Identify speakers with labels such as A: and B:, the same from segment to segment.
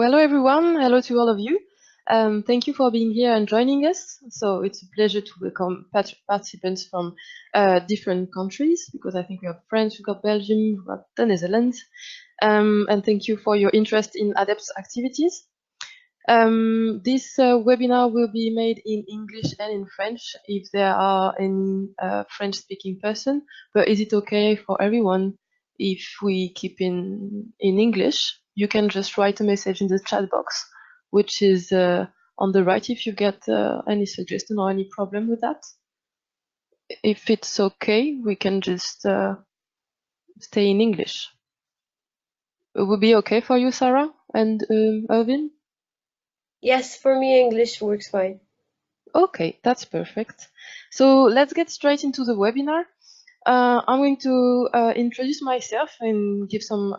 A: hello everyone, hello to all of you. Thank you for being here and joining us. So it's a pleasure to welcome participants from different countries, because I think we have France, we've got Belgium, we've got the Netherlands. And thank you for your interest in ADEPT's activities. This webinar will be made in English and in French if there are any French-speaking person, but is it okay for everyone if we keep in English? You can just write a message in the chat box, which is on the right, if you get any suggestion or any problem with that. If it's okay, we can just stay in English. It would be okay for you, Sarah and Irvin?
B: Yes, for me, English works fine.
A: Okay, that's perfect. So let's get straight into the webinar. I'm going to introduce myself and give some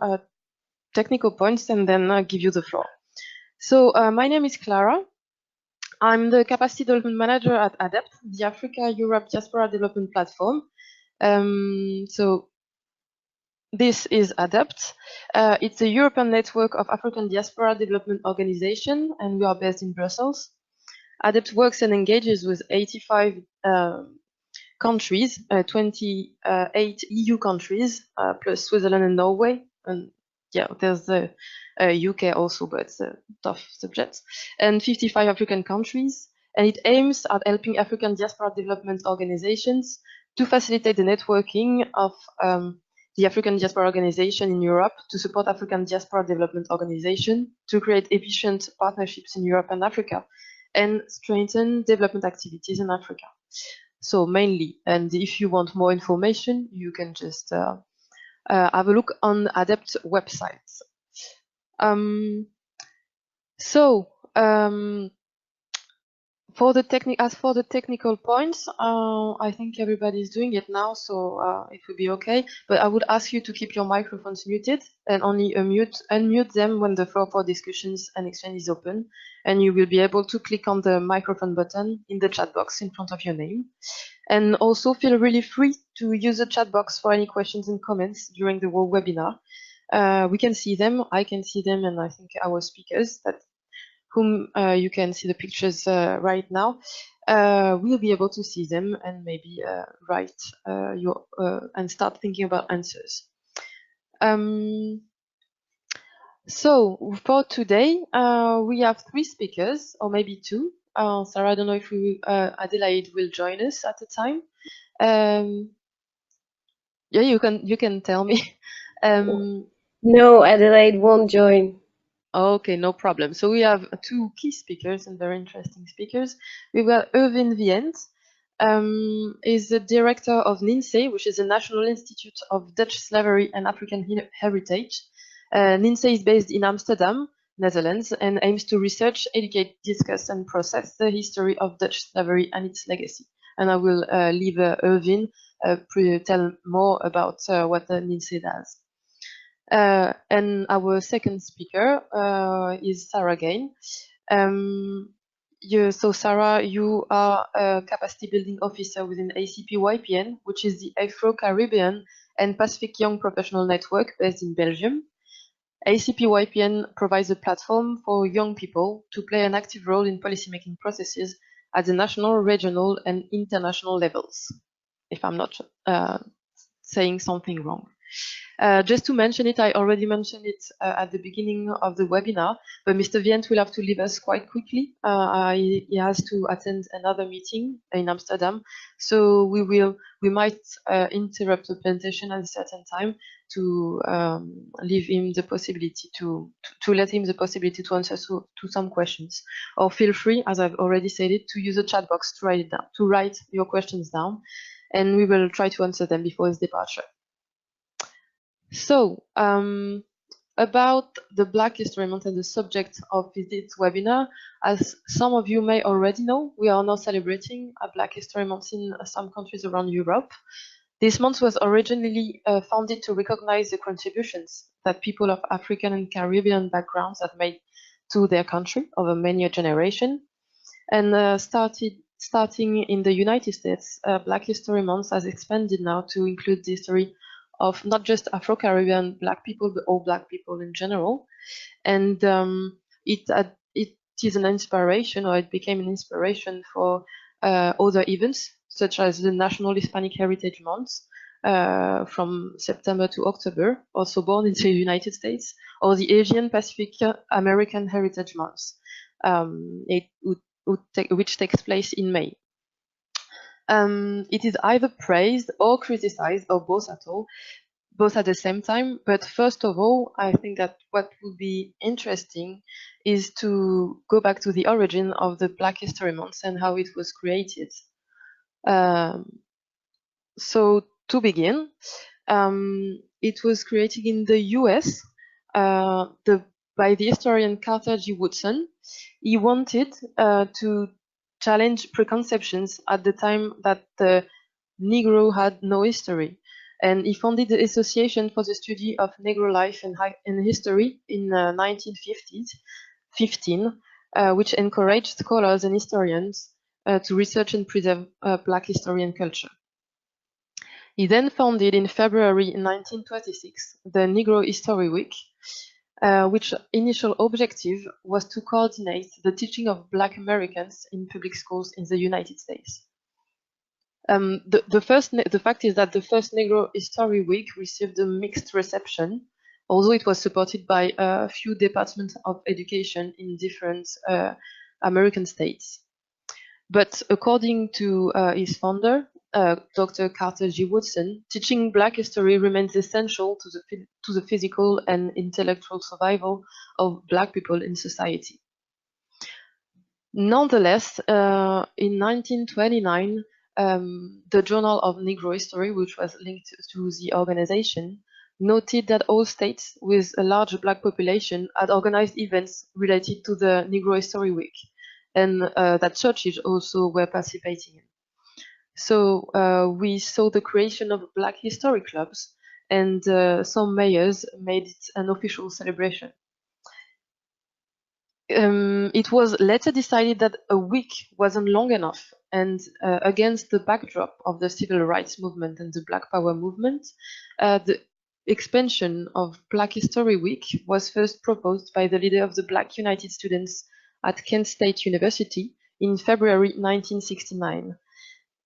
A: technical points, and then give you the floor. So my name is Clara. I'm the Capacity Development Manager at ADEPT, the Africa-Europe Diaspora Development Platform. So this is ADEPT. It's a European network of African Diaspora Development Organization, and we are based in Brussels. ADEPT works and engages with 85 countries, 28 EU countries, plus Switzerland and Norway. And yeah, there's the UK also, but it's a tough subject. And 55 African countries. And it aims at helping African diaspora development organizations to facilitate the networking of the African Diaspora Organization in Europe, to support African Diaspora Development Organization, to create efficient partnerships in Europe and Africa, and strengthen development activities in Africa. So mainly, and if you want more information, you can just have a look on ADEPT websites. For the technical points, I think everybody's doing it now, so it will be okay. But I would ask you to keep your microphones muted and only unmute them when the floor for discussions and exchange is open. And you will be able to click on the microphone button in the chat box in front of your name. And also feel really free to use the chat box for any questions and comments during the whole webinar. We can see them, I can see them, and I think our speakers, whom you can see the pictures right now, we'll be able to see them and maybe write and start thinking about answers. So for today, we have 3 speakers, or maybe 2. Sarah, I don't know if Adelaide will join us at the time. Yeah, you can tell me.
B: No, Adelaide won't join.
A: Okay, no problem. So we have 2 key speakers and very interesting speakers. We've got Irvin Viendt, is the director of NINsee, which is the National Institute of Dutch Slavery and African Heritage. NINsee is based in Amsterdam, Netherlands, and aims to research, educate, discuss, and process the history of Dutch slavery and its legacy. And I will leave Irvin tell more about what the NINsee does. And our second speaker is Sarah again. So Sarah, you are a capacity building officer within ACP-YPN, which is the Afro-Caribbean and Pacific Young Professional Network based in Belgium. ACP-YPN provides a platform for young people to play an active role in policymaking processes at the national, regional, and international levels, if I'm not saying something wrong. Just to mention it, I already mentioned it at the beginning of the webinar, but Mr. Viendt will have to leave us quite quickly. He has to attend another meeting in Amsterdam, so we might interrupt the presentation at a certain time to leave him the possibility to let him the possibility to answer to some questions. Or feel free, as I've already said it, to use the chat box to write it down, to write your questions down, and we will try to answer them before his departure. So, about the Black History Month and the subject of this webinar, as some of you may already know, we are now celebrating a Black History Month in some countries around Europe. This month was originally founded to recognize the contributions that people of African and Caribbean backgrounds have made to their country over many generations. And starting in the United States, Black History Month has expanded now to include the history of not just Afro-Caribbean Black people, but all Black people in general. And it is an inspiration, or it became an inspiration for other events, such as the National Hispanic Heritage Month from September to October, also born in the United States, or the Asian Pacific American Heritage Month, which takes place in May. It is either praised or criticized, or both at the same time. But first of all, I think that what would be interesting is to go back to the origin of the Black History Month and how it was created. So to begin, it was created in the US by the historian Carter G. Woodson. He wanted to challenge preconceptions at the time that the Negro had no history. And he founded the Association for the Study of Negro Life and History in 1915, which encouraged scholars and historians to research and preserve Black history and culture. He then founded in February 1926 the Negro History Week, which initial objective was to coordinate the teaching of Black Americans in public schools in the United States. The fact is that the first Negro History Week received a mixed reception, although it was supported by a few departments of education in different American states. But according to his founder, Dr. Carter G. Woodson, teaching Black history remains essential to the physical and intellectual survival of Black people in society. Nonetheless, in 1929, the Journal of Negro History, which was linked to the organization, noted that all states with a large Black population had organized events related to the Negro History Week, and that churches also were participating in. So we saw the creation of Black history clubs, and some mayors made it an official celebration. It was later decided that a week wasn't long enough, and against the backdrop of the civil rights movement and the Black Power movement, the expansion of Black History Week was first proposed by the leader of the Black United Students at Kent State University in February 1969.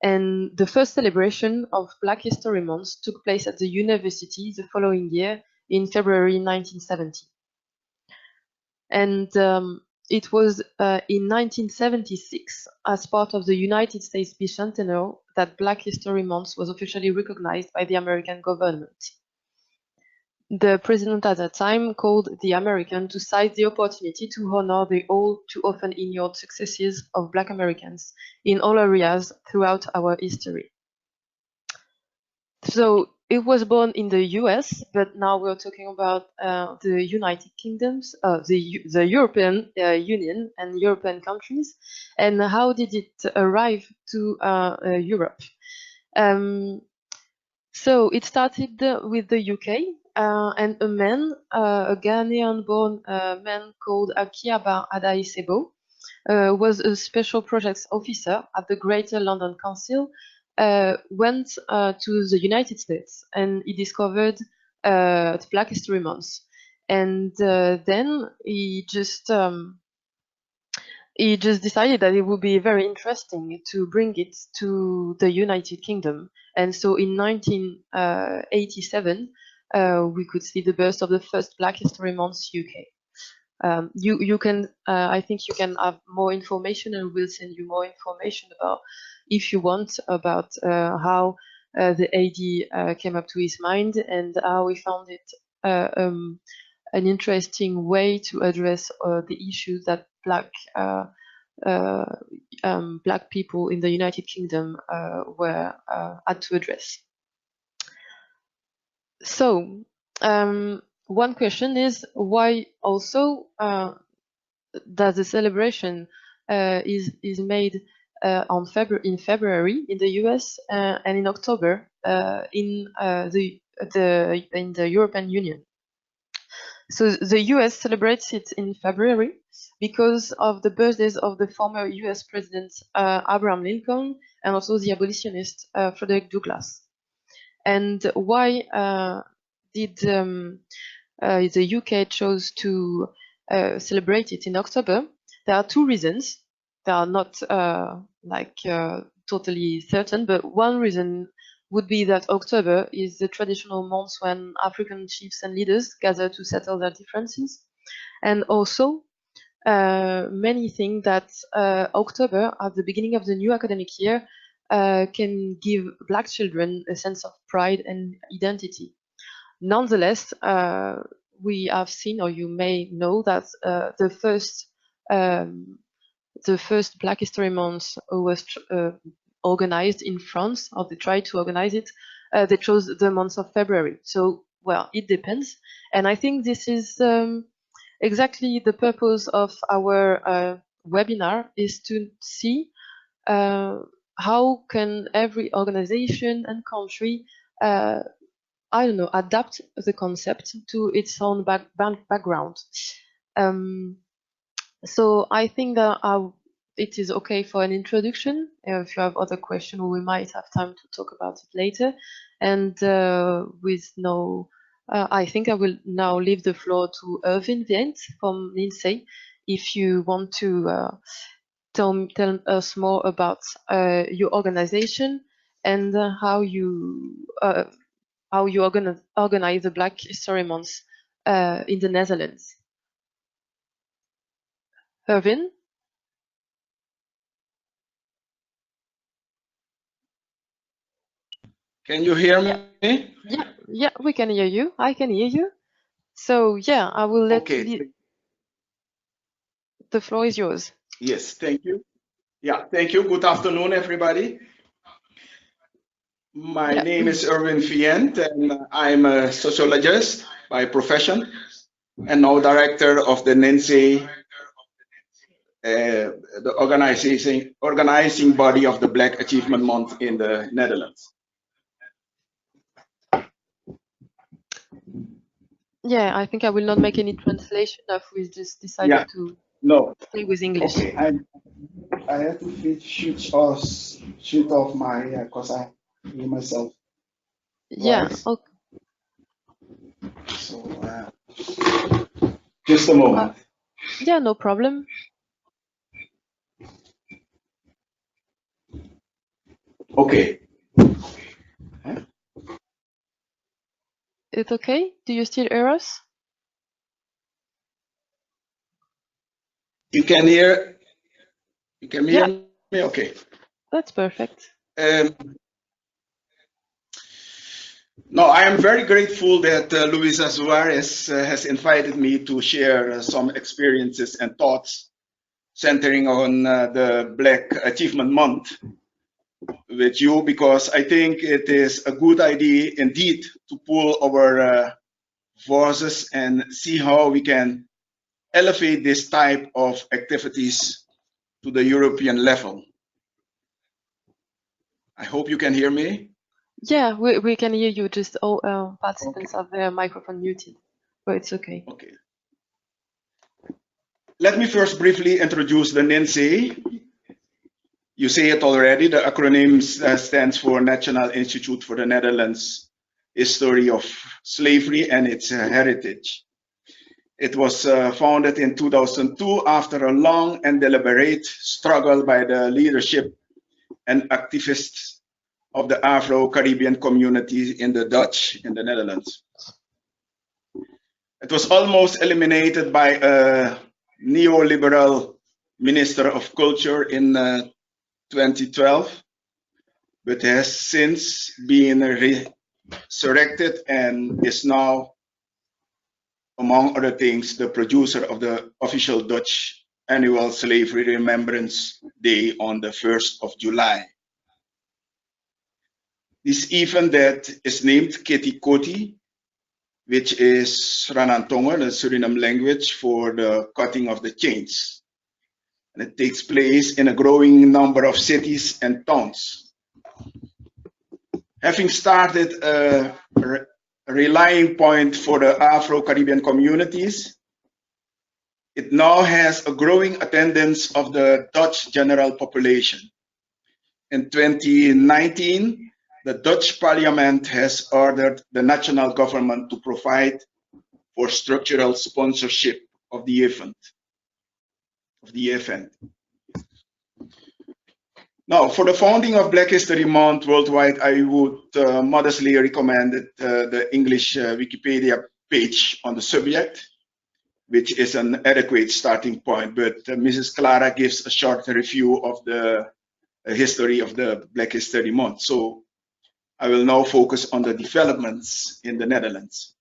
A: And the first celebration of Black History Month took place at the university the following year in February 1970. And it was in 1976, as part of the United States bicentennial, that Black History Month was officially recognized by the American government. The president at that time called the American to seize the opportunity to honor the all too often ignored successes of Black Americans in all areas throughout our history. So it was born in the US, but now we're talking about the United Kingdoms, the European Union and European countries. And how did it arrive to Europe? So it started with the UK, and a man, a Ghanaian-born man called Akiaba Adaisebo, was a special projects officer at the Greater London Council, went to the United States, and he discovered the Black History Month. And then he just decided that it would be very interesting to bring it to the United Kingdom. And so in 1987, we could see the birth of the first Black History Month UK. You can, I think you can have more information, and we'll send you more information about, if you want, about how the AD came up to his mind and how he found it an interesting way to address the issues that Black people in the United Kingdom had to address. So one question is, why also that the celebration is made in February in the US and in October in the European Union. So the US celebrates it in February because of the birthdays of the former US President Abraham Lincoln and also the abolitionist Frederick Douglass. And why did the UK chose to celebrated in October, there are two reasons. They are not totally certain, but one reason would be that October is the traditional month when African chiefs and leaders gather to settle their differences. And also, many think that October, at the beginning of the new academic year, can give Black children a sense of pride and identity. Nonetheless, we have seen, or you may know, that the first Black History Month was organized in France, or they tried to organize it. They chose the month of February. So, well, it depends. And I think this is exactly the purpose of our webinar, is to see how can every organization and country adapt the concept to its own background. So I think that it is okay for an introduction. If you have other questions, we might have time to talk about it later. And I think I will now leave the floor to Erwin Wendt from NINsee. If you want to tell us more about your organization and how you organize the Black History Month in the Netherlands. Erwin?
C: Can you hear me?
A: Yeah, we can hear you. I can hear you. So yeah, I will let the floor is yours.
C: Yes, thank you. Yeah, thank you. Good afternoon, everybody. My name is Erwin Wendt, and I'm a sociologist by profession, and now director of the NINsee, the organizing body of the Black Achievement Month in the Netherlands.
A: Yeah, I think I will not make any translation of. We just decided to stay with English.
C: Okay, I have to shoot off my because I hear myself.
A: Yeah. Okay.
C: So just a moment.
A: Yeah, no problem.
C: Okay.
A: It's okay? Do you still hear us?
C: You can hear me? Okay.
A: That's perfect.
C: No, I am very grateful that Luisa Suarez has invited me to share some experiences and thoughts centering on the Black Achievement Month with you, because I think it is a good idea indeed to pull our voices and see how we can elevate this type of activities to the European level. I hope you can hear me.
A: Yeah, we can hear you. Just all participants have their microphone muted, but it's okay.
C: Okay. Let me first briefly introduce the NINsee. You say it already, the acronym stands for National Institute for the Netherlands History of Slavery and its Heritage. It was founded in 2002 after a long and deliberate struggle by the leadership and activists of the Afro-Caribbean community in the Dutch in the Netherlands. It was almost eliminated by a neoliberal Minister of Culture in 2012, but has since been resurrected and is now, among other things, the producer of the official Dutch annual Slavery Remembrance Day on the 1st of July. This event that is named Keti Koti, which is Ranantonga, the Suriname language for the cutting of the chains. And it takes place in a growing number of cities and towns. Having started a rallying point for the Afro-Caribbean communities, it now has a growing attendance of the Dutch general population. In 2019, the Dutch parliament has ordered the national government to provide for structural sponsorship of the event. Now, for the founding of Black History Month worldwide, I would modestly recommend the English Wikipedia page on the subject, which is an adequate starting point. But Mrs. Clara gives a short review of the history of the Black History Month. So I will now focus on the developments in the Netherlands.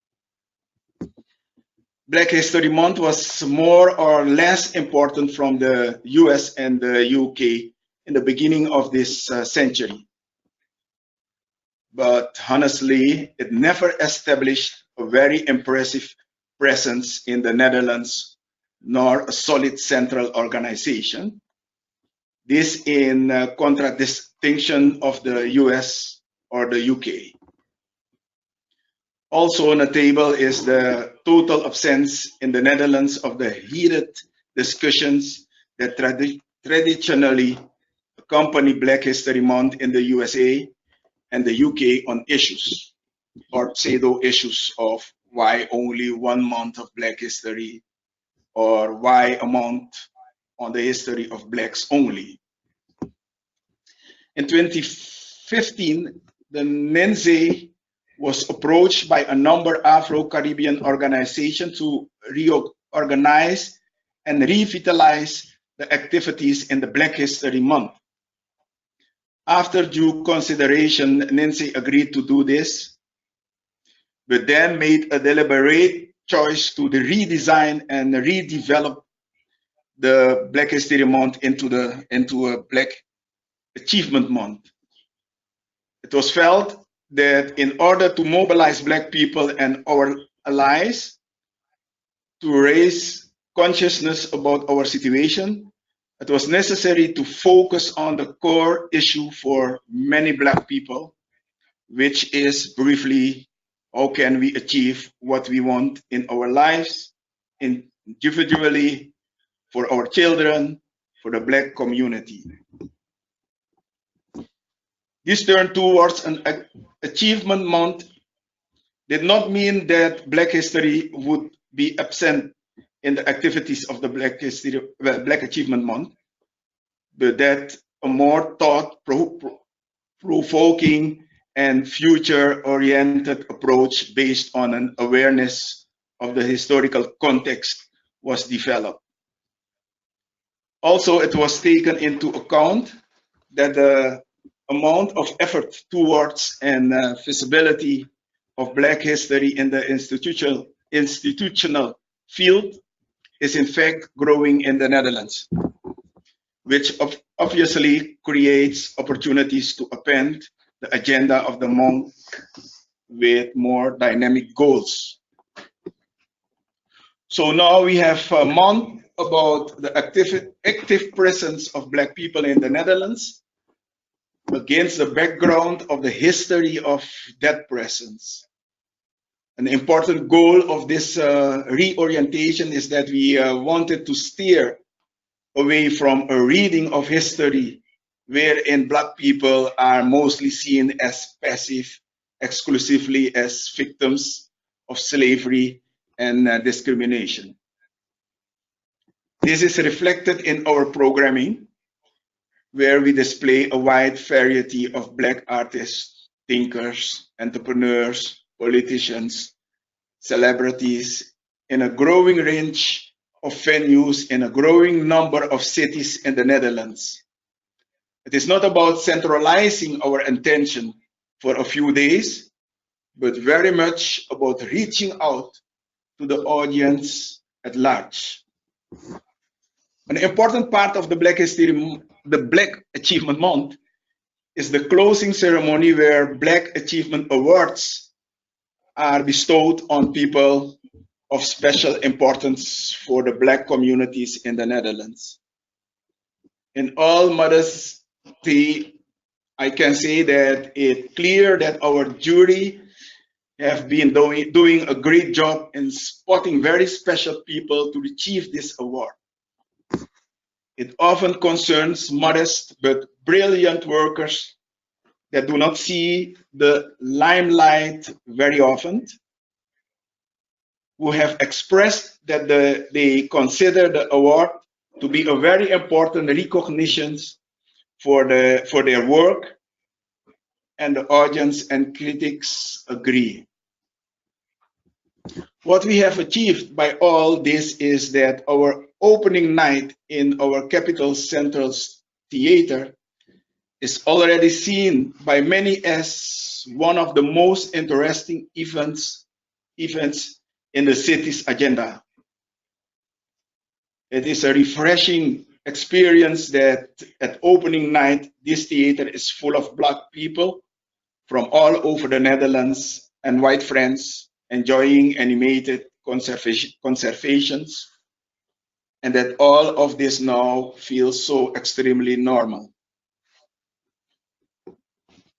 C: Black History Month was more or less important from the US and the UK in the beginning of this century. But honestly, it never established a very impressive presence in the Netherlands, nor a solid central organization. This in contradistinction of the US or the UK. Also on the table is the total absence in the Netherlands of the heated discussions that traditionally accompany Black History Month in the USA and the UK on issues or pseudo issues of why only 1 month of Black history or why a month on the history of Blacks only. In 2015, the NINsee was approached by a number of Afro-Caribbean organizations to reorganize and revitalize the activities in the Black History Month. After due consideration, NINsee agreed to do this, but then made a deliberate choice to redesign and redevelop the Black History Month into a Black Achievement Month. It was felt that in order to mobilize Black people and our allies to raise consciousness about our situation, it was necessary to focus on the core issue for many Black people, which is briefly, how can we achieve what we want in our lives, individually, for our children, for the Black community. This turn towards an achievement month did not mean that Black history would be absent in the activities of the Black Achievement Month, but that a more thought-provoking and future-oriented approach based on an awareness of the historical context was developed. Also, it was taken into account that the amount of effort towards and visibility of Black history in the institutional field is in fact growing in the Netherlands, which obviously creates opportunities to append the agenda of the month with more dynamic goals. So now we have a month about the active presence of Black people in the Netherlands against the background of the history of that presence. An important goal of this reorientation is that we wanted to steer away from a reading of history wherein Black people are mostly seen as passive, exclusively as victims of slavery and discrimination. This is reflected in our programming, where we display a wide variety of Black artists, thinkers, entrepreneurs, politicians, celebrities, in a growing range of venues in a growing number of cities in the Netherlands. It is not about centralizing our attention for a few days, but very much about reaching out to the audience at large. An important part of the Black Achievement Month is the closing ceremony where Black Achievement Awards are bestowed on people of special importance for the Black communities in the Netherlands. In all modesty, I can say that it's clear that our jury have been doing a great job in spotting very special people to achieve this award. It often concerns modest but brilliant workers that do not see the limelight very often. who have expressed that they consider the award to be a very important recognition for their work, and the audience and critics agree. What we have achieved by all this is that our opening night in our Capital Central's theater is already seen by many as one of the most interesting events in the city's agenda. It is a refreshing experience that at opening night, this theater is full of Black people from all over the Netherlands and white friends enjoying animated conservations, and that all of this now feels so extremely normal.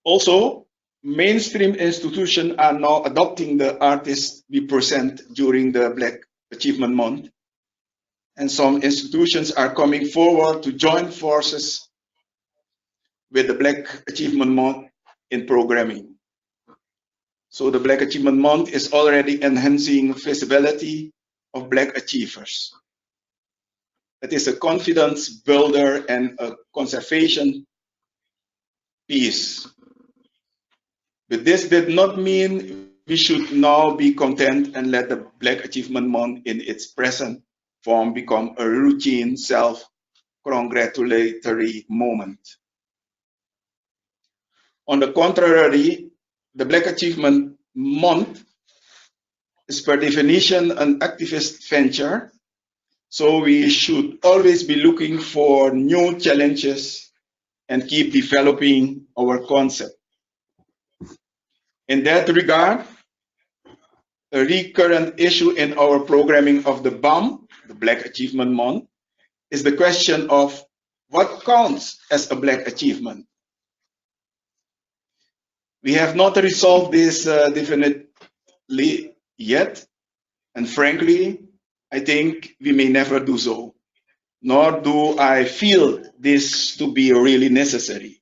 C: Also, mainstream institutions are now adopting the artists we present during the Black Achievement Month, and some institutions are coming forward to join forces with the Black Achievement Month in programming. So the Black Achievement Month is already enhancing visibility of Black achievers. It is a confidence builder and a conservation piece. But this did not mean we should now be content and let the Black Achievement Month in its present form become a routine self-congratulatory moment. On the contrary, the Black Achievement Month is per definition an activist venture, so we should always be looking for new challenges and keep developing our concept. In that regard, a recurrent issue in our programming of the BAM, the Black Achievement Month, is the question of what counts as a Black achievement. We have not resolved this definitely yet, and frankly, I think we may never do so, nor do I feel this to be really necessary.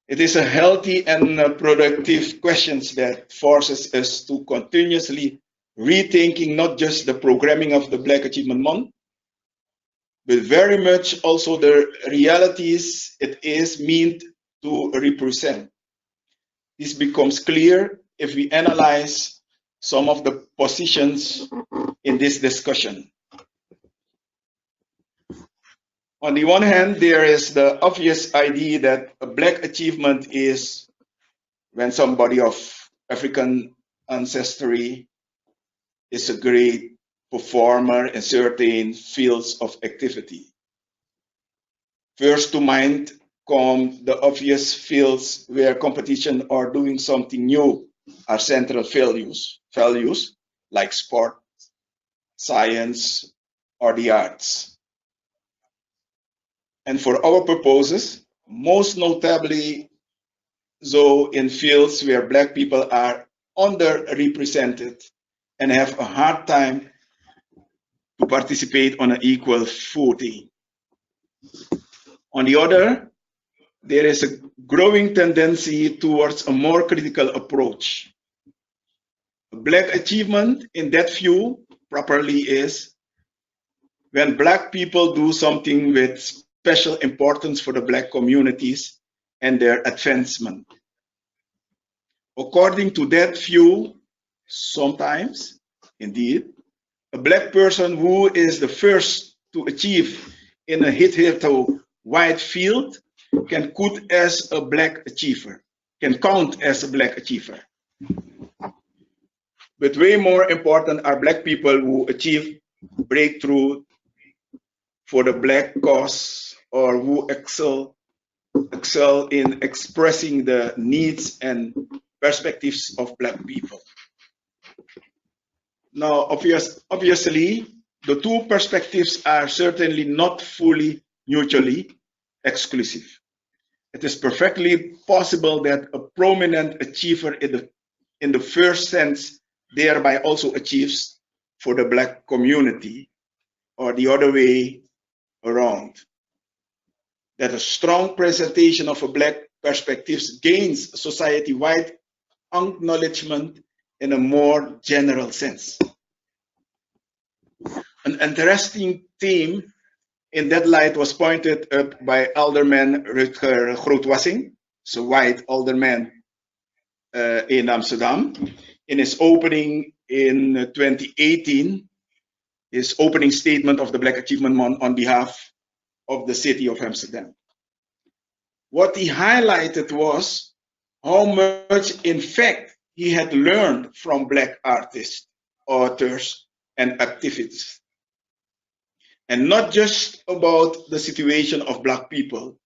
C: It is a healthy and productive question that forces us to continuously rethinking not just the programming of the Black Achievement Month, but very much also the realities it is meant to represent. This becomes clear if we analyze some of the positions in this discussion. On the one hand, there is the obvious idea that a Black achievement is when somebody of African ancestry is a great performer in certain fields of activity. First to mind come the obvious fields where competition or doing something new are central values like sport, science, or the arts. And for our purposes, most notably so in fields where Black people are underrepresented and have a hard time to participate on an equal footing. On the other, there is a growing tendency towards a more critical approach. A Black achievement in that view properly is when Black people do something with special importance for the Black communities and their advancement. According to that view, sometimes, indeed, a Black person who is the first to achieve in a hitherto wide field can count as a Black achiever. But way more important are Black people who achieve breakthrough for the Black cause or who excel in expressing the needs and perspectives of Black people. Now, obviously, the two perspectives are certainly not fully mutually exclusive. It is perfectly possible that a prominent achiever in the first sense thereby also achieves for the Black community, or the other way around. That a strong presentation of a Black perspective gains society-wide acknowledgement in a more general sense. An interesting theme in that light was pointed up by Alderman Rutger Grootwassing, a white alderman in Amsterdam, in his opening in 2018, his opening statement of the Black Achievement Month on behalf of the city of Amsterdam. What he highlighted was how much, in fact, he had learned from Black artists, authors, and activists. And not just about the situation of Black people,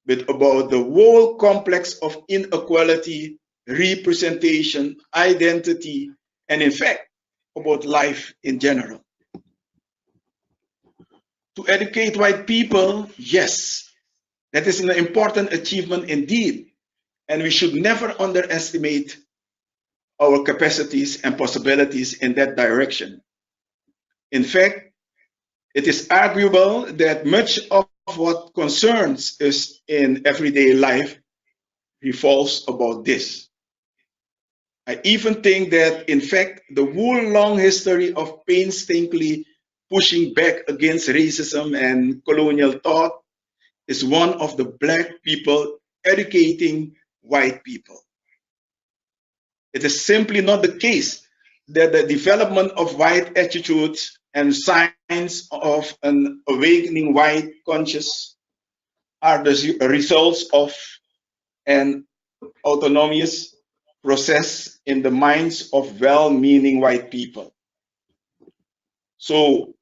C: but about the whole complex of inequality, representation, identity, and in fact, about life in general. To educate white people, yes, that is an important achievement indeed, and we should never underestimate our capacities and possibilities in that direction. In fact, it is arguable that much of what concerns us in everyday life revolves about this. I even think that, in fact, the whole long history of painstakingly pushing back against racism and colonial thought is one of the Black people educating white people. It is simply not the case that the development of white attitudes and signs of an awakening white conscience are the results of an autonomous process in the minds of well-meaning white people. So,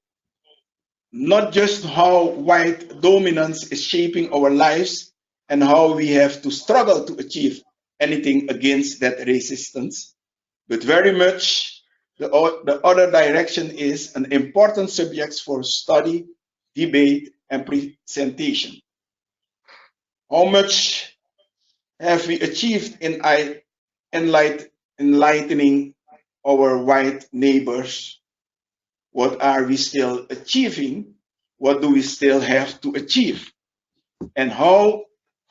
C: not just how white dominance is shaping our lives and how we have to struggle to achieve anything against that resistance, but very much the other direction is an important subject for study, debate, and presentation. How much have we achieved in enlightening our white neighbors? What are we still achieving? What do we still have to achieve? And how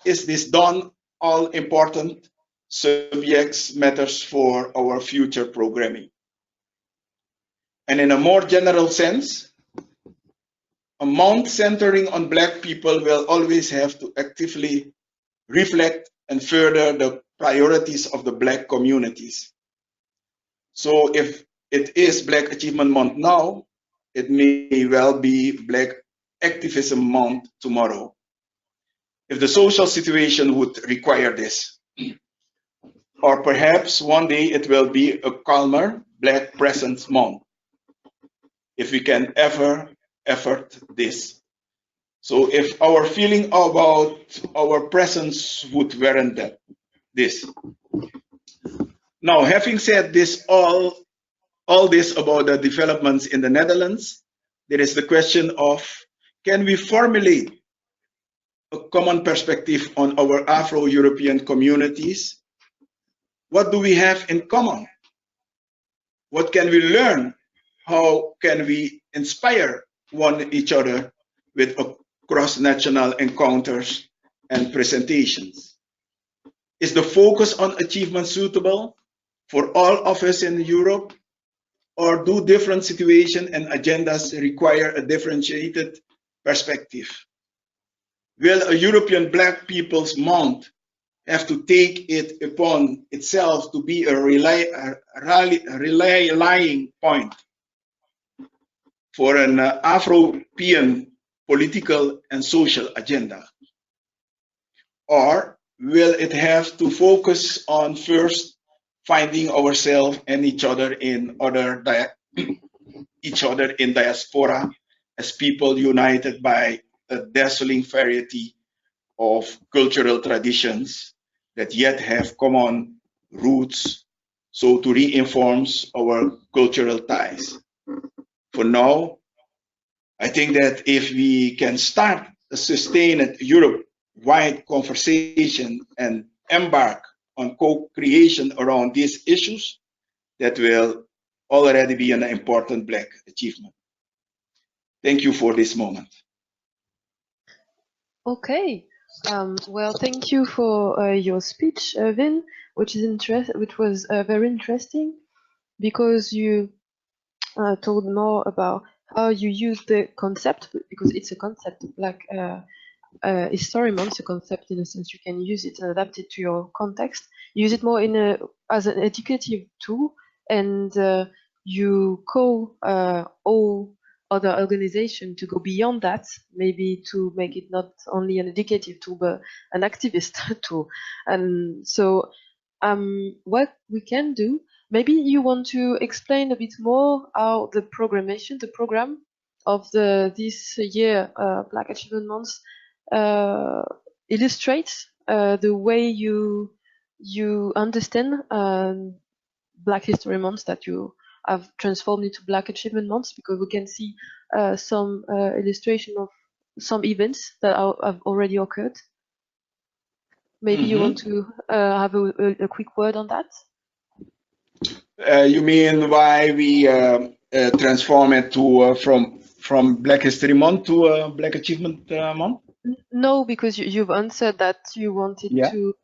C: is this done? All important subjects matters for our future programming. And in a more general sense, a month centering on Black people will always have to actively reflect and further the priorities of the Black communities. So if it is Black Achievement Month now, it may well be Black Activism Month tomorrow, if the social situation would require this. Or perhaps one day it will be a calmer Black Presence Month, if we can ever effort this. So if our feeling about our presence would warrant this. Now, having said this, all this about the developments in the Netherlands, there is the question of, can we formulate a common perspective on our Afro-European communities? What do we have in common? What can we learn? How can we inspire each other with cross-national encounters and presentations? Is the focus on achievement suitable for all of us in Europe? Or do different situations and agendas require a differentiated perspective? Will a European Black People's Month have to take it upon itself to be a rallying point for an Afro-European political and social agenda? Or will it have to focus on first finding ourselves and each other in diaspora as people united by a dazzling variety of cultural traditions that yet have common roots, so to reinforce our cultural ties? For now, I think that if we can start a sustained Europe-wide conversation and embark on co-creation around these issues, that will already be an important Black achievement. Thank you for this moment.
A: Okay. Well, thank you for your speech, Vin, which was very interesting. because you told more about how you use the concept, because it's a concept, Black History Month, a concept in a sense you can use it and adapt it to your context. Use it more in as an educative tool, and you call all other organizations to go beyond that, maybe to make it not only an educative tool but an activist tool. And so what we can do, maybe you want to explain a bit more how the program of this year Black Achievement Month illustrates the way you understand Black History Month that you have transformed into Black Achievement Month, because we can see some illustration of some events that have already occurred. Maybe you want to have a quick word on that?
C: You mean why we transform it to from Black History Month to Black Achievement Month?
A: No, because you've answered that you wanted to.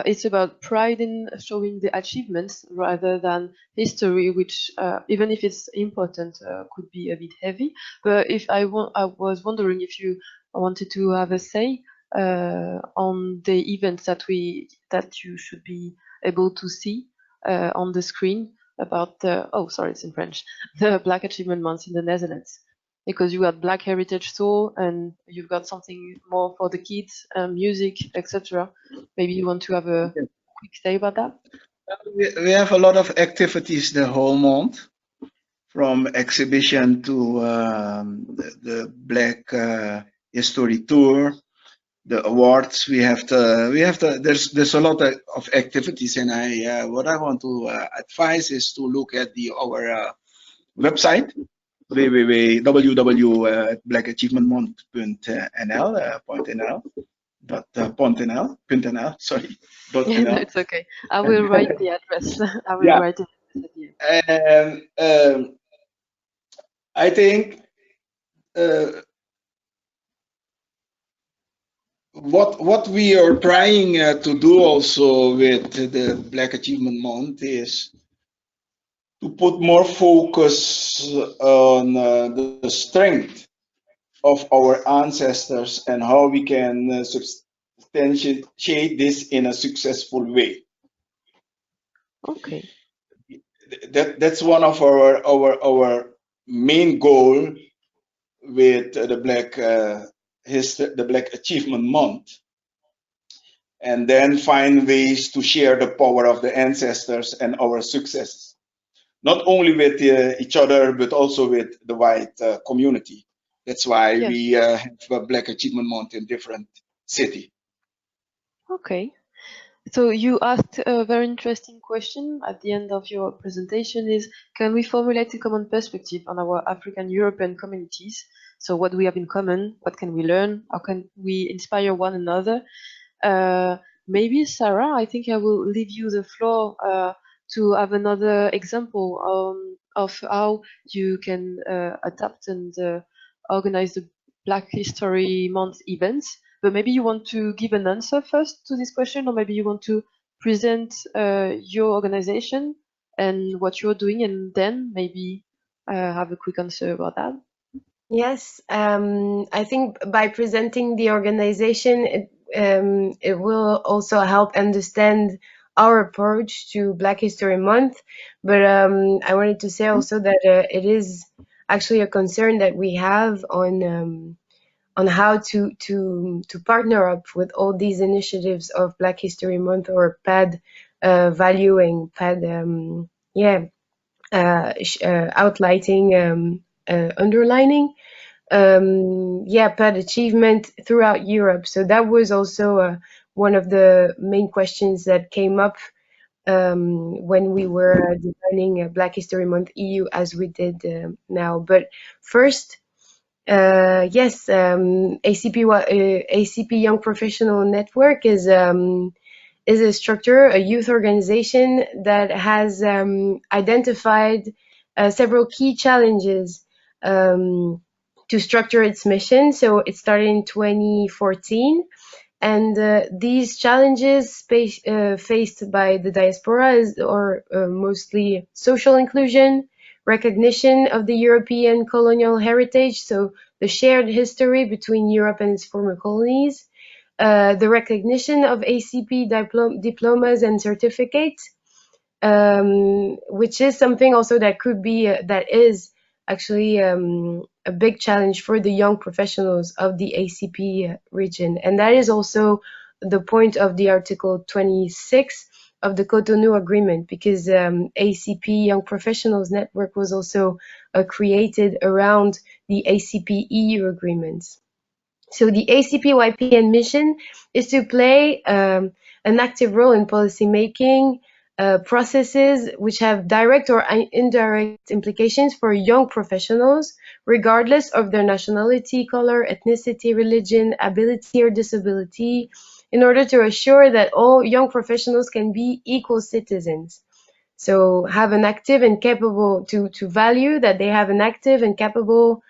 A: It's about pride in showing the achievements rather than history, which even if it's important, could be a bit heavy. But if I was wondering if you wanted to have a say on the events that you should be able to see on the screen about the it's in French, the Black Achievement Month in the Netherlands, because you got Black Heritage Tour and you've got something more for the kids, music, etc. Maybe you want to have a quick say about that?
C: We have a lot of activities the whole month, from exhibition to the Black History Tour, the awards. There's a lot of activities, and what I want to advise is to look at our website, www.blackachievementmonth.nl, sorry.
A: No, it's okay. I will write the address. I will write it at the
C: end. And I think what we are trying to do also with the Black Achievement Month is to put more focus on the strength of our ancestors and how we can substantiate this in a successful way.
A: Okay.
C: That's one of our main goal with the Black Achievement Month, and then find ways to share the power of the ancestors and our successes, not only with each other but also with the white community. That's why we have a Black Achievement Month in different cities.
A: Okay. So you asked a very interesting question at the end of your presentation, is can we formulate a common perspective on our African European communities? So what we have in common, what can we learn, how can we inspire one another? Maybe Sarah, I think I will leave you the floor to have another example of how you can adapt and organize the Black History Month events. But maybe you want to give an answer first to this question, or maybe you want to present your organization and what you're doing, and then maybe have a quick answer about that.
B: Yes, I think by presenting the organization, it will also help understand our approach to Black History Month. But I wanted to say also that it is actually a concern that we have on how to partner up with all these initiatives of Black History Month, or PAD valuing, PAD outlining, underlining PAD achievement throughout Europe. So that was also one of the main questions that came up when we were designing Black History Month EU, as we did now. But first, yes, ACP Young Professional Network is a structure, a youth organization that has identified several key challenges to structure its mission. So it started in 2014, And these challenges faced by the diaspora are mostly social inclusion, recognition of the European colonial heritage, so the shared history between Europe and its former colonies, the recognition of ACP diplomas and certificates, which is something also that could be that is actually a big challenge for the young professionals of the ACP region. And that is also the point of the Article 26 of the Cotonou Agreement, because ACP Young Professionals Network was also created around the ACP EU agreements. So the ACP-YPN mission is to play an active role in policymaking processes which have direct or indirect implications for young professionals, regardless of their nationality, color, ethnicity, religion, ability, or disability, in order to assure that all young professionals can be equal citizens. So have an active and capable, to value that they have an active and capable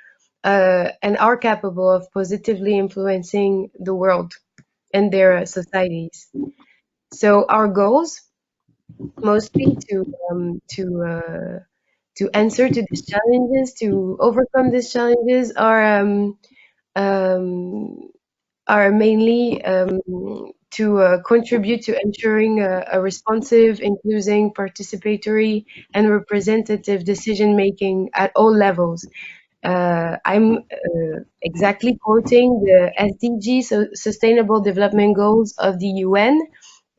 B: and are capable of positively influencing the world and their societies. So our goals, mostly to answer to these challenges, to overcome these challenges, are mainly to contribute to ensuring a responsive, inclusive, participatory, and representative decision making at all levels. I'm exactly quoting the SDG, so Sustainable Development Goals of the UN,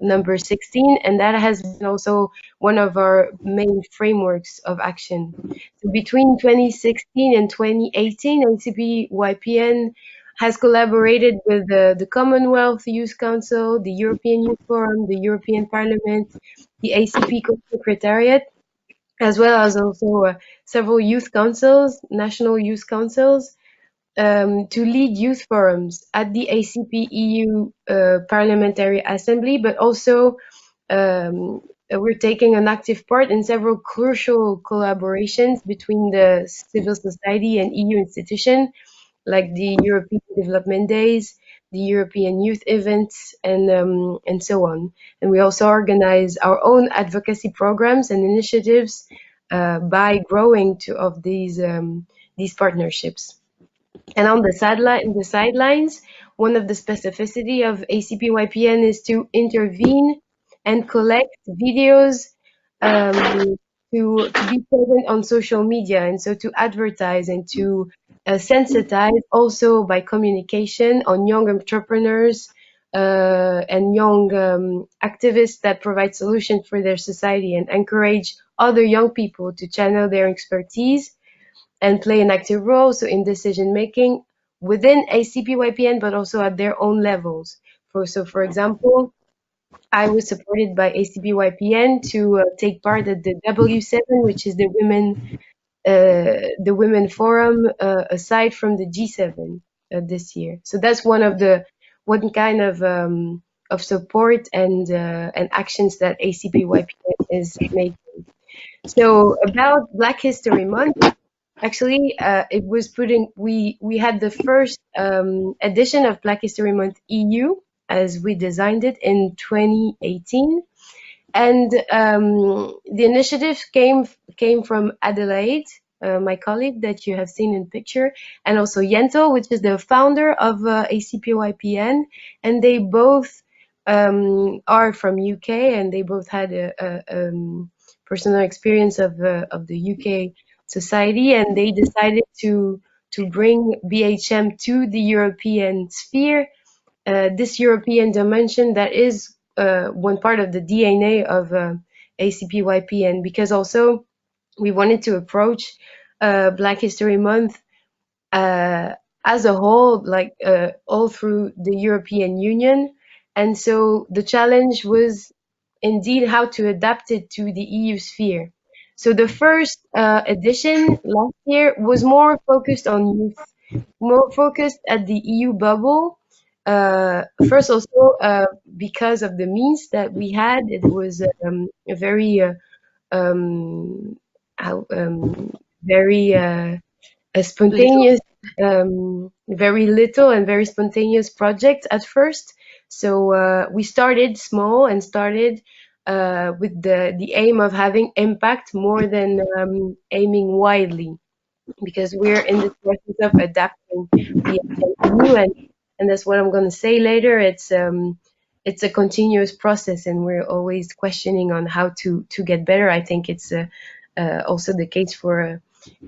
B: number 16, and that has been also one of our main frameworks of action. So between 2016 and 2018, ACP-YPN has collaborated with the Commonwealth Youth Council, the European Youth Forum, the European Parliament, the ACP Secretariat, as well as also several youth councils, national youth councils, to lead youth forums at the ACP EU Parliamentary Assembly, but also we're taking an active part in several crucial collaborations between the civil society and EU institutions, like the European Development Days, the European Youth Events, and so on. And we also organize our own advocacy programs and initiatives by growing of these partnerships. And on the sidelines, one of the specificity of ACP-YPN is to intervene and collect videos to be present on social media, and so to advertise and to sensitize also by communication on young entrepreneurs and young activists that provide solutions for their society, and encourage other young people to channel their expertise and play an active role, so in decision making within ACP-YPN, but also at their own levels. For example, I was supported by ACP-YPN to take part at the W7, which is the women forum aside from the G7 this year. So that's one kind of support and actions that ACP-YPN is making. So about Black History Month, actually, it was we had the first edition of Black History Month EU, as we designed it in 2018. And the initiative came from Adelaide, my colleague that you have seen in picture, and also Yento, which is the founder of ACP-YPN. And they both are from UK, and they both had a personal experience of the UK society, and they decided to bring BHM to the European sphere, this European dimension that is one part of the DNA of ACP-YPN, because also we wanted to approach Black History Month as a whole, like all through the European Union. And so the challenge was indeed how to adapt it to the EU sphere. So the first edition last year was more focused on youth, more focused at the EU bubble. First, also because of the means that we had, it was a very, very a spontaneous, very little and very spontaneous project at first. So we started small and started with the aim of having impact more than aiming widely, because we're in the process of adapting the SNU, and that's what I'm going to say later. It's a continuous process, and we're always questioning on how to get better. I think it's also the case for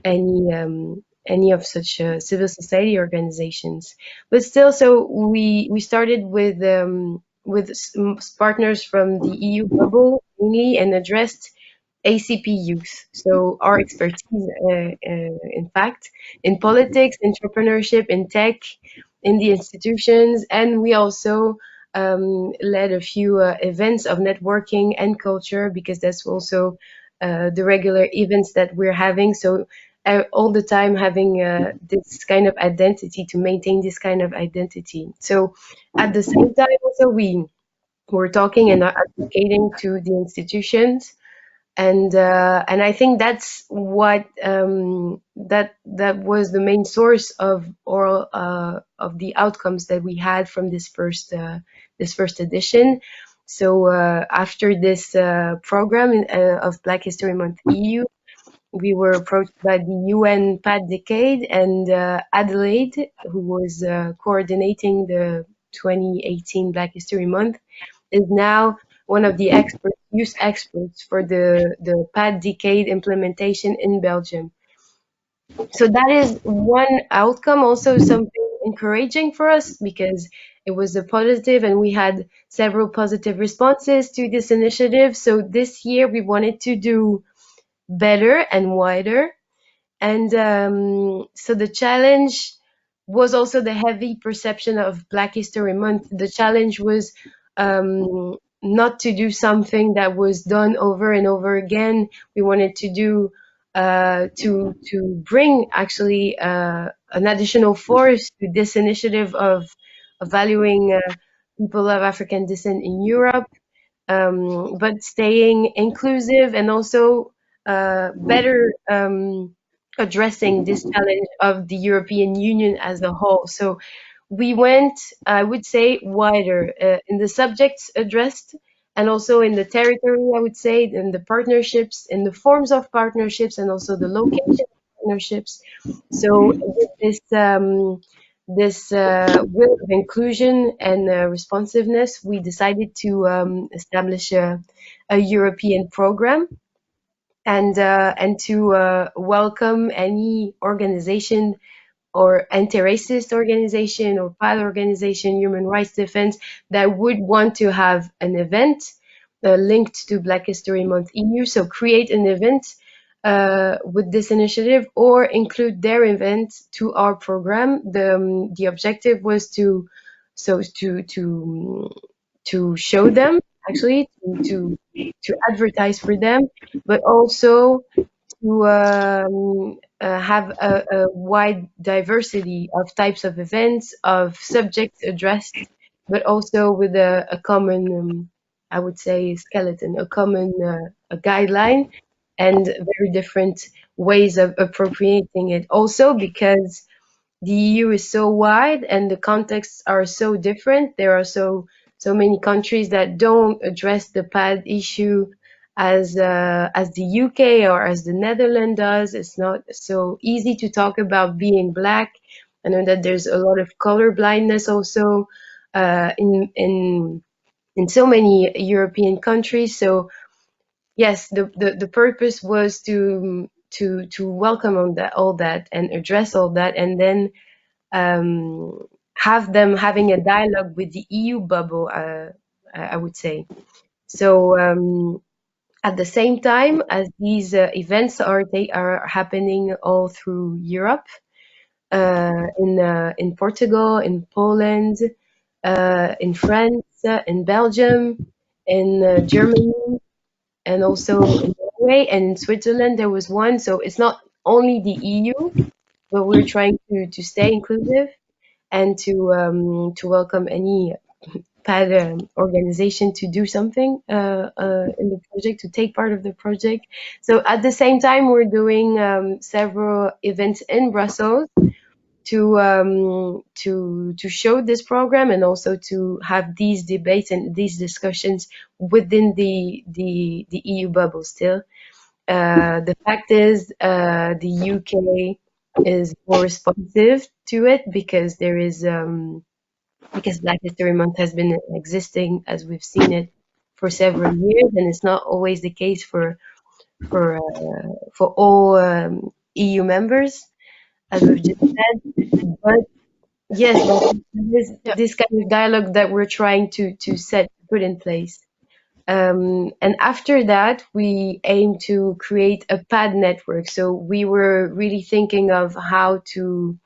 B: any of such civil society organizations. But still, so we started with partners from the EU bubble mainly, and addressed ACP youth. So our expertise, in fact, in politics, entrepreneurship, in tech, in the institutions, and we also led a few events of networking and culture, because that's also the regular events that we're having. So all the time having this kind of identity, to maintain this kind of identity. So at the same time, also we were talking and advocating to the institutions, and I think that's what that was the main source of all of the outcomes that we had from this first edition. So after this program of Black History Month EU, we were approached by the UN PAD Decade, and Adelaide, who was coordinating the 2018 Black History Month, is now one of the youth experts for the PAD Decade implementation in Belgium. So that is one outcome, also something encouraging for us, because it was a positive, and we had several positive responses to this initiative. So this year we wanted to do better and wider. And so the challenge was also the heavy perception of Black History Month. The challenge was not to do something that was done over and over again. We wanted to do to bring actually an additional force to this initiative of valuing people of African descent in Europe, but staying inclusive, and also better addressing this challenge of the European Union as a whole. So we went, I would say, wider in the subjects addressed, and also in the territory, I would say, in the partnerships, in the forms of partnerships, and also the location of partnerships. So with this will of inclusion and responsiveness, we decided to establish a European program, and to welcome any organization, or anti-racist organization, or PAD organization, human rights defense, that would want to have an event linked to Black History Month EU. So create an event with this initiative, or include their event to our program. The objective was to show them, actually, to advertise for them, but also to have a wide diversity of types of events, of subjects addressed, but also with a common, I would say, skeleton, a common a guideline, and very different ways of appropriating it. Also, because the EU is so wide and the contexts are so different, there are so many countries that don't address the PAD issue as the UK or as the Netherlands does. It's not so easy to talk about being Black. I know that there's a lot of color blindness also in so many European countries. So yes, the purpose was to welcome all that and address all that, and then have them having a dialogue with the EU bubble, I would say. So at the same time as these events are happening all through Europe, in Portugal, in Poland, in France, in Belgium, in Germany, and also in Norway, and in Switzerland there was one. So it's not only the EU, but we're trying to stay inclusive, and to welcome any PAD organization to do something in the project, to take part of the project. So at the same time, we're doing several events in Brussels, to show this program and also to have these debates and these discussions within the EU bubble still. The fact is, the UK is more responsive to it because there is because Black History Month has been existing as we've seen it for several years, and it's not always the case for all EU members, as we've just said. But yes, but this kind of dialogue that we're trying to put in place. And after that, we aim to create a PAD network. So we were really thinking of how to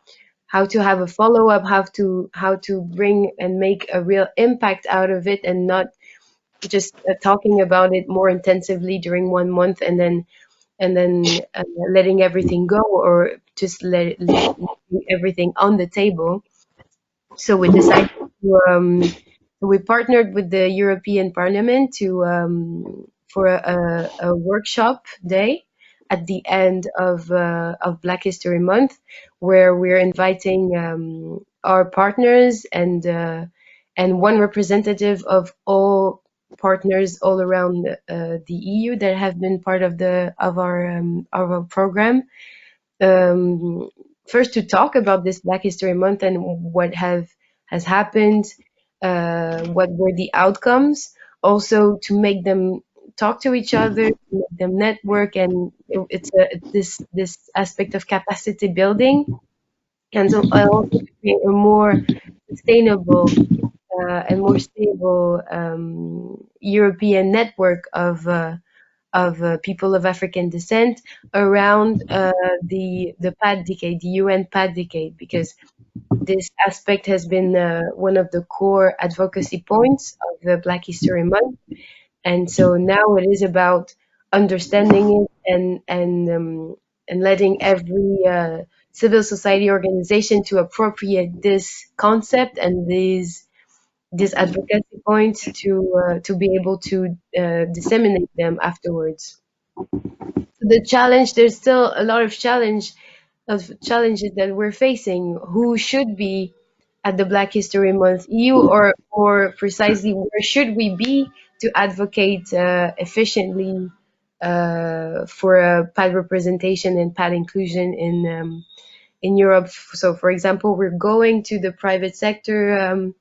B: have a follow-up, how to bring and make a real impact out of it, and not just talking about it more intensively during 1 month and then letting everything go, or just leaving everything on the table. So we decided to we partnered with the European Parliament to for a workshop day at the end of Black History Month, where we're inviting our partners and one representative of all partners all around the EU that have been part of our program. First, to talk about this Black History Month and what has happened, what were the outcomes, also to make them talk to each other, to make them network, and it's this aspect of capacity building, and so also to create a more sustainable and more stable European network of people of African descent around the PAD decade, the UN PAD decade, because this aspect has been one of the core advocacy points of the Black History Month. And so now it is about understanding it and letting every civil society organization to appropriate this concept and these advocacy points to be able to disseminate them afterwards. The challenge, there's still a lot of challenges that we're facing. Who should be at the Black History Month EU, or more precisely, where should we be to advocate efficiently for PAD representation and PAD inclusion in Europe? So, for example, we're going to the private sector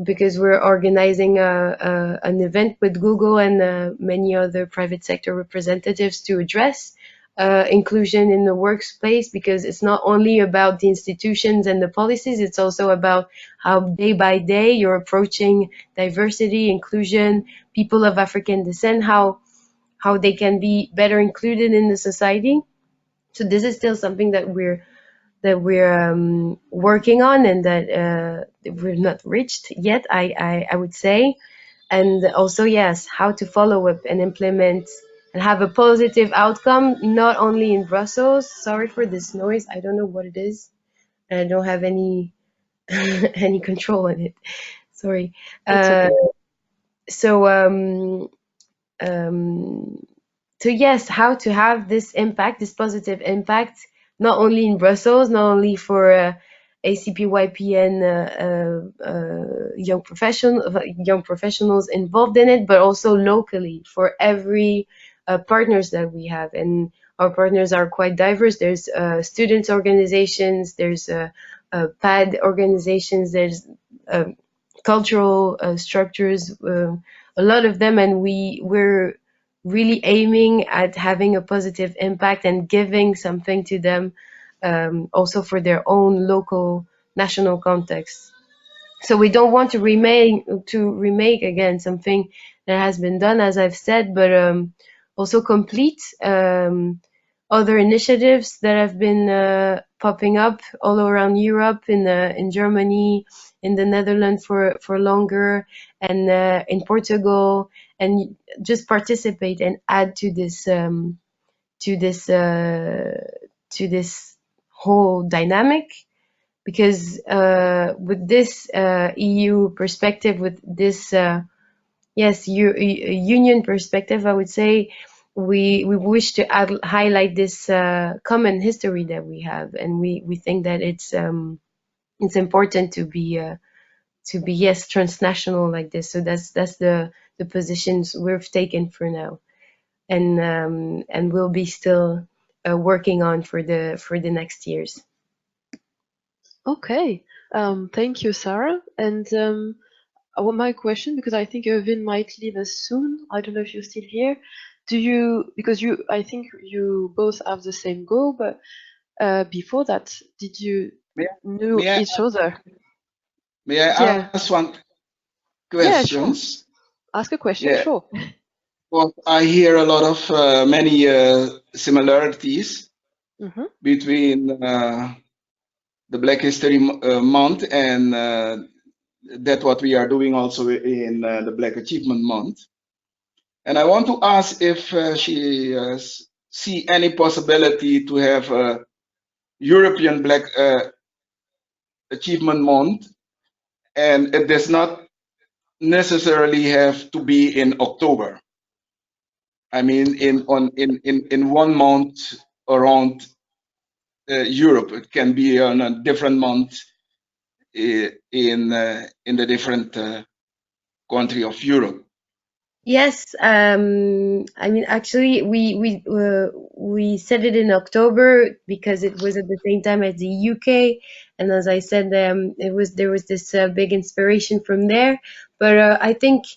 B: because we're organizing an event with Google and many other private sector representatives to address inclusion in the workplace, because it's not only about the institutions and the policies, it's also about how day by day you're approaching diversity, inclusion, people of African descent, how they can be better included in the society. So this is still something that we're working on, and that we've not reached yet, I would say. And also, yes, how to follow up and implement and have a positive outcome, not only in Brussels. Sorry for this noise. I don't know what it is, and I don't have any any control on it. Sorry.
A: Okay.
B: So yes, how to have this impact, this positive impact, not only in Brussels, not only for ACPYPN young professionals involved in it, but also locally for every partners that we have. And our partners are quite diverse. There's students organizations, there's PAD organizations, there's cultural structures, a lot of them, and we're really aiming at having a positive impact and giving something to them, also for their own local national context. So we don't want to remake again something that has been done, as I've said, but also complete other initiatives that have been popping up all around Europe, in Germany, in the Netherlands for longer, and in Portugal, and just participate and add to this whole dynamic. Because with this EU perspective, with this union perspective, I would say we wish to highlight this common history that we have, and we think that it's important to be yes, transnational like this. So that's the positions we've taken for now, and we'll be still working on for the next years.
A: Okay. Thank you, Sarah. And my question, because I think Irvin might leave us soon. I don't know if you're still here. Because I think you both have the same goal, but before that, did you know
C: may I,
A: each other?
C: may I
A: Yeah.
C: ask one
A: Yeah, sure.
C: questions?
A: Ask a question,
C: Yeah.
A: sure.
C: Well, I hear a lot of many similarities
A: Mm-hmm.
C: between the Black History Month and that what we are doing also in the Black Achievement Month. And I want to ask if she see any possibility to have a European Black Achievement Month, and it does not necessarily have to be in October. I mean, in 1 month around Europe, it can be on a different month in the different country of Europe.
B: Yes, I mean, actually, we said it in October because it was at the same time as the UK, and as I said, there was this big inspiration from there. But I think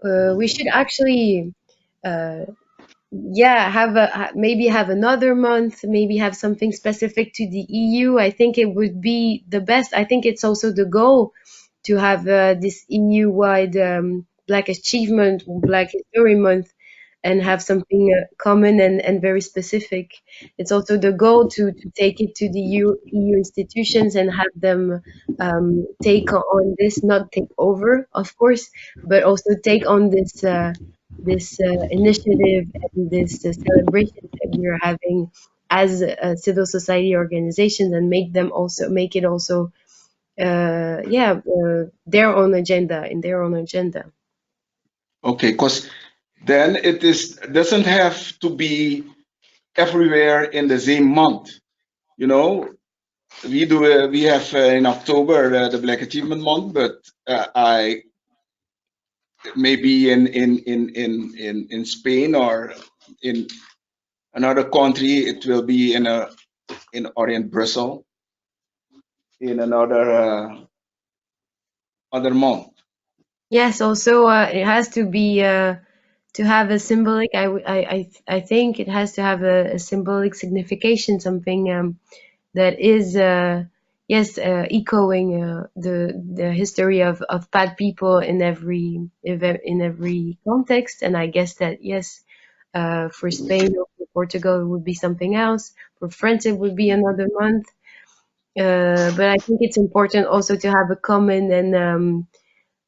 B: we should actually, yeah, maybe have another month, maybe have something specific to the EU. I think it would be the best. I think it's also the goal to have this EU-wide Black Achievement, Black History Month, and have something common and very specific. It's also the goal to take it to the EU institutions and have them take on this, not take over, of course, but also take on this initiative and this celebration that we are having as civil society organizations, and make it also their own agenda, in their own agenda.
C: Okay, because then doesn't have to be everywhere in the same month. You know, we have in October the Black Achievement Month, but I maybe in Spain or in another country it will be or in Brussels in another other month.
B: Yes, also it has to be to have a symbolic. I think it has to have a symbolic signification, something that is echoing the history of bad people in every context. And I guess that yes, for Spain or for Portugal it would be something else. For France it would be another month. But I think it's important also to have a common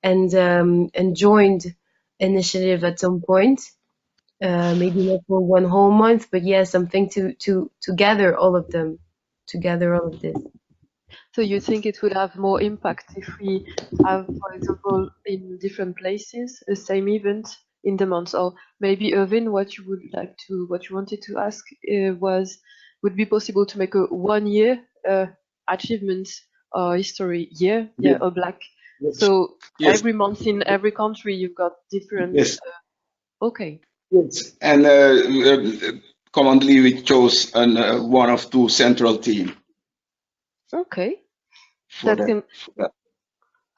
B: and joined initiative at some point. Maybe not for one whole month, but yeah, something to gather all of them, to gather all of this.
A: So you think it would have more impact if we have, for example, in different places, the same event in the month? Or maybe, Irvin, what you wanted to ask would be possible to make a 1 year achievement or history year, a black.
C: Yes.
A: So
C: Yes.
A: every month in every country, you've got different.
C: Yes.
A: Okay.
C: Yes. And commonly we chose one of two central themes.
A: Okay.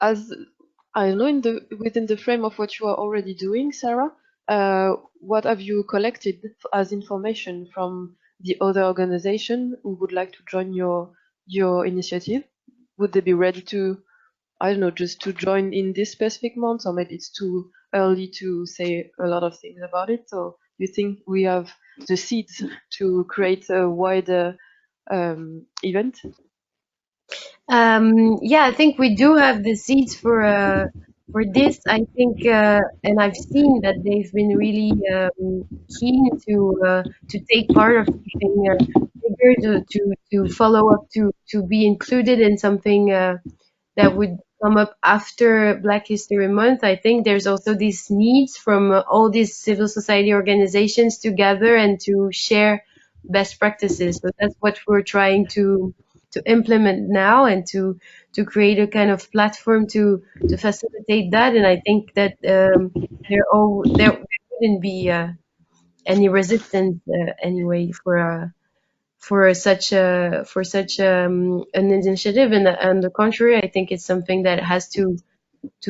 A: As I know, within the frame of what you are already doing, Sarah, what have you collected as information from the other organization who would like to join your initiative? Would they be ready to, I don't know, just to join in this specific month, or maybe it's too early to say a lot of things about it? So you think we have the seeds to create a wider event?
B: Yeah, I think we do have the seeds for this. I think, and I've seen that they've been really keen to take part of something bigger, to follow up, to be included in something that would come up after Black History Month. I think there's also these needs from all these civil society organizations to gather and to share best practices. So that's what we're trying to implement now, and to create a kind of platform to facilitate that. And I think that there wouldn't be any resistance anyway for such an initiative. And on the contrary, I think it's something that has to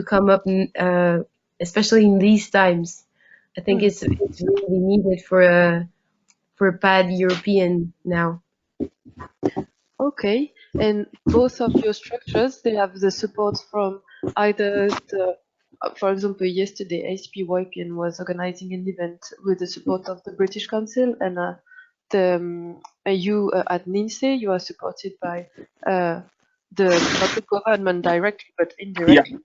B: come up, especially in these times. I think it's really needed for PAD European now.
A: Okay, and both of your structures, they have the support from either the, for example, yesterday ASPYPN was organizing an event with the support of the British Council, and you at NINsee, you are supported by not the government directly, but indirectly.
C: Yeah.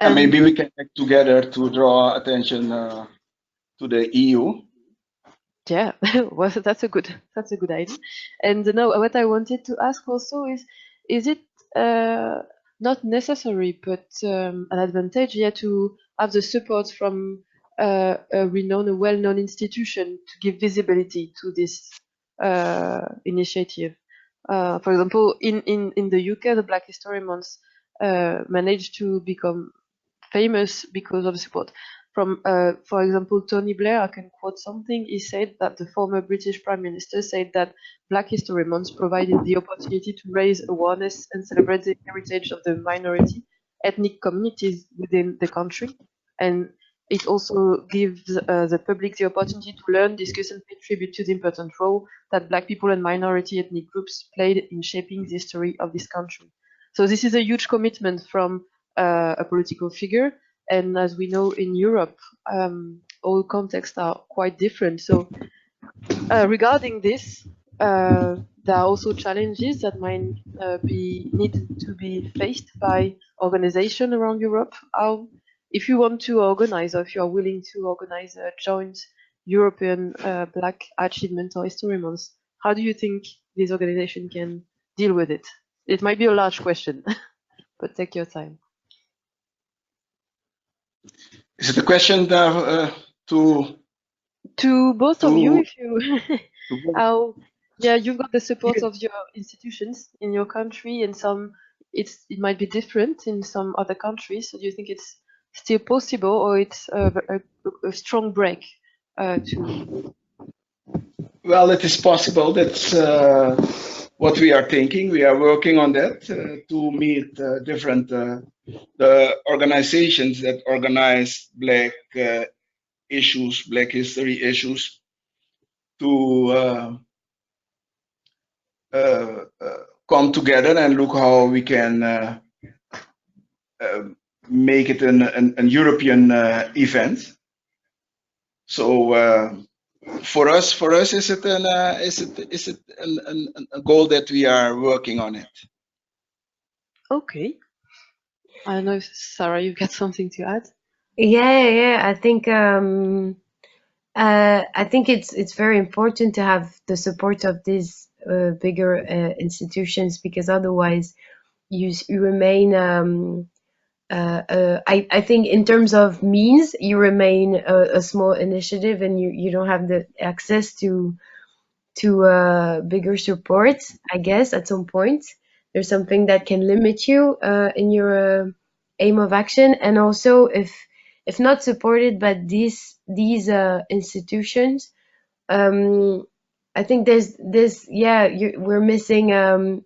C: And maybe we can act together to draw attention to the EU.
A: Yeah, well, that's a good idea. And now, what I wanted to ask also is it not necessary, but an advantage here to have the support from a well-known institution to give visibility to this initiative? For example, in the UK, the Black History Month managed to become famous because of support from, for example, Tony Blair. I can quote something. He said that the former British Prime Minister said that Black History Month provided the opportunity to raise awareness and celebrate the heritage of the minority ethnic communities within the country. And it also gives the public the opportunity to learn, discuss, and pay tribute to the important role that Black people and minority ethnic groups played in shaping the history of this country. So this is a huge commitment from a political figure. And as we know, in Europe, all contexts are quite different. So regarding this, there are also challenges that might need to be faced by organizations around Europe. If you want to organize, or if you are willing to organize a joint European Black Achievement or History Month, how do you think this organization can deal with it? It might be a large question, but take your time.
C: Is it a question
A: to both of you? If you you've got the support of your institutions in your country, and it might be different in some other countries. So do you think it's still possible, or it's a strong break to?
C: Well, it is possible. That's what we are thinking. We are working on that to meet different the organizations that organize Black issues, Black history issues, to come together and look how we can make it an European event. So for us, is it a goal that we are working on it?
A: Okay. I don't know if Sarah, you've got something to add.
B: Yeah. I think it's very important to have the support of these bigger institutions, because otherwise you remain. I think in terms of means, you remain a small initiative, and you don't have the access to bigger support. I guess at some point there's something that can limit you in your aim of action. And also, if not supported by these institutions, I think we're missing a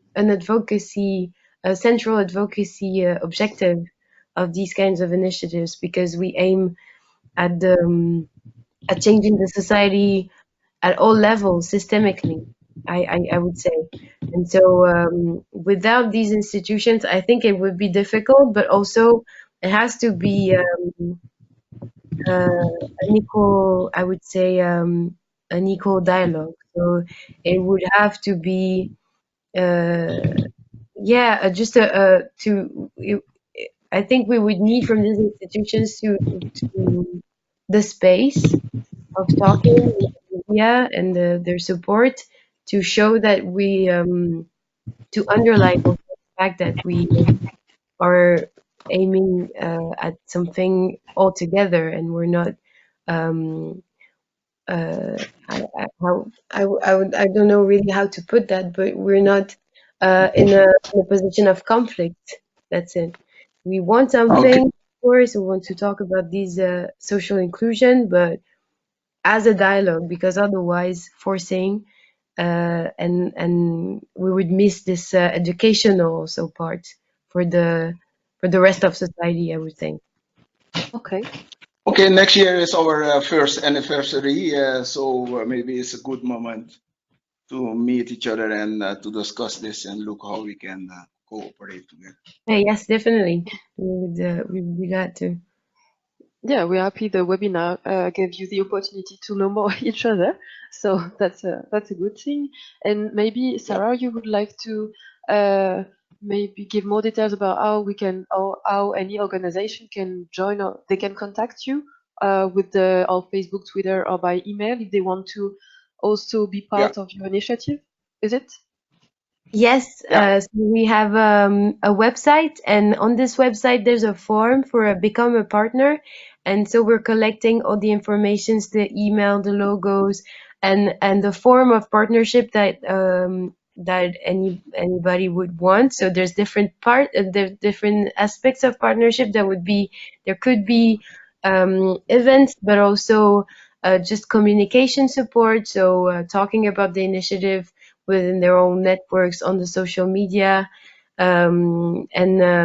B: central advocacy objective of these kinds of initiatives, because we aim at changing the society at all levels systemically, I would say. And so without these institutions, I think it would be difficult, but also it has to be an equal, I would say, an equal dialogue. So it would have to be I think we would need from these institutions to the space of talking with the media and their support, to show that we to underline the fact that we are aiming at something altogether, and we're not. I don't know really how to put that, but we're not in a position of conflict. That's it. We want
C: Okay.
B: something, of course. We want to talk about these social inclusion, but as a dialogue, because otherwise forcing and we would miss this educational also part for the rest of society, I would think.
A: Okay.
C: Okay, next year is our first anniversary, so maybe it's a good moment to meet each other and to discuss this and look how we can cooperate together.
B: Yes, definitely. We would be glad to.
A: Yeah, we're happy the webinar gave you the opportunity to know more each other. So that's a good thing. And maybe Sarah, you would like to maybe give more details about how we can, or how any organization can join, or they can contact you with our Facebook, Twitter, or by email if they want to also be
C: Yeah,
A: part of your initiative. Is it?
B: Yes,
C: yeah,
B: so we have a website, and on this website there's a form for a become a partner, and so we're collecting all the informations, the email, the logos, and the form of partnership that anybody would want. So there's different aspects of partnership that would be there could be events, but also just communication support. So talking about the initiative within their own networks on the social media, and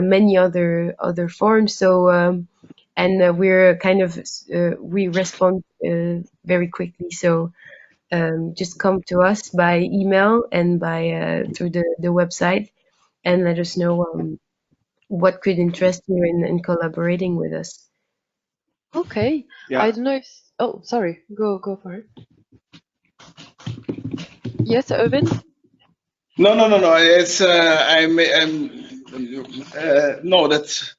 B: many other forms. So and we're kind of we respond very quickly. So just come to us by email and by through the website, and let us know what could interest you in collaborating with us.
A: Okay.
C: yeah.
A: I don't know if. Oh, sorry. Go for it. Yes, Irvin?
C: No. It's no. That's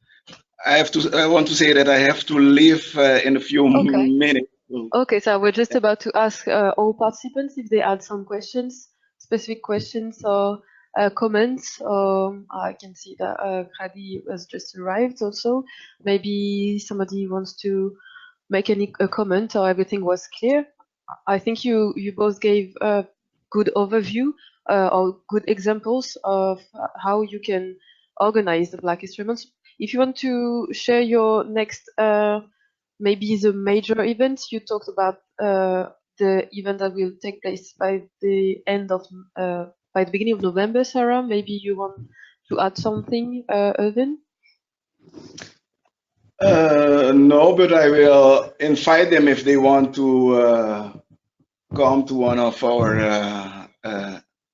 C: I have to. I want to say that I have to leave in a few
A: Okay.
C: minutes. So,
A: Okay, so we're just about to ask all participants if they had some questions, specific questions or comments. I can see that Khadi has just arrived also. Maybe somebody wants to make a comment or everything was clear. I think you both gave a good overview or good examples of how you can organize the Black History Month. If you want to share your next maybe the major events you talked about, the event that will take place by the by the beginning of November, Sarah. Maybe you want to add something, Irvin?
C: no, but I will invite them if they want to come to one of our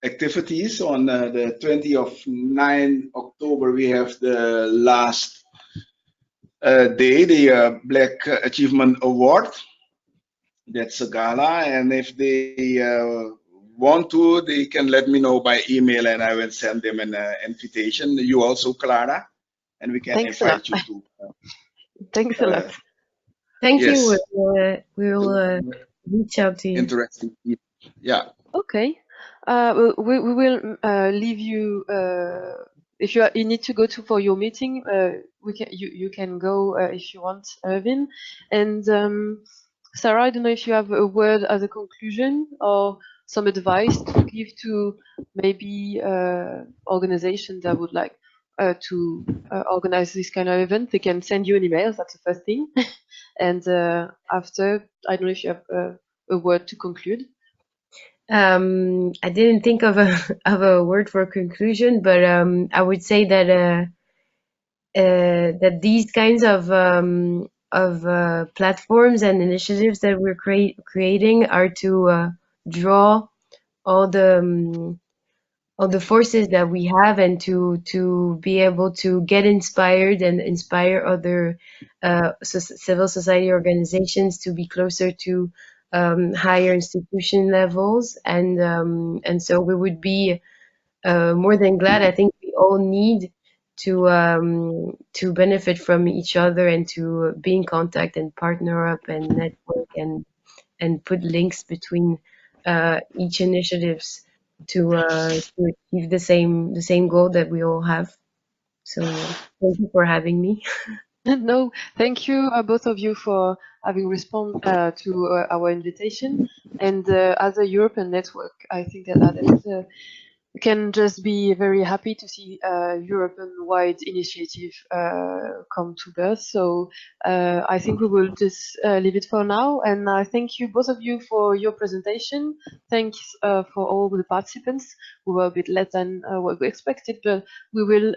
C: activities on the 20th of 9 October. We have the last day, the Black Achievement Award. That's a gala, and if they want to, they can let me know by email, and I will send them an invitation. You also, Clara, and we can
A: Thanks a lot.
C: invite you to.
A: Thanks a lot.
B: Thank you.
C: Yes,
B: We'll reach out to you.
C: interesting. Yeah.
A: Okay. We will leave you. If you need to go to for your meeting, you can go if you want, Irvin. And Sarah, I don't know if you have a word as a conclusion or some advice to give to maybe organizations that would like to organize this kind of event. They can send you an email. That's the first thing. And after, I don't know if you have a word to conclude.
B: I didn't think of a of a word for conclusion, but I would say that that these kinds of platforms and initiatives that we're creating are to draw all the forces that we have, and to be able to get inspired and inspire other civil society organizations to be closer to higher institution levels, and so we would be more than glad. I think we all need to benefit from each other, and to be in contact and partner up and network, and put links between each initiatives to achieve the same goal that we all have. So thank you for having me.
A: No, thank you, both of you, for having responded to our invitation. And as a European network, I think that we can just be very happy to see European-wide initiative come to birth. So I think we will just leave it for now. And I thank you, both of you, for your presentation. Thanks for all the participants who were a bit less than what we expected, but we will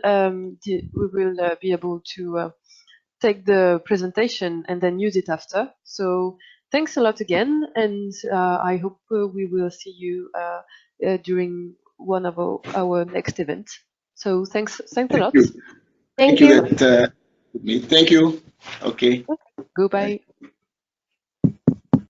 A: be able to take the presentation and then use it after. So thanks a lot again, and I hope we will see you during one of our next events. So thanks a lot.
C: Thank you.
B: Thank
C: You.
B: you.
C: Thank you. Okay.
A: Goodbye.
C: Bye.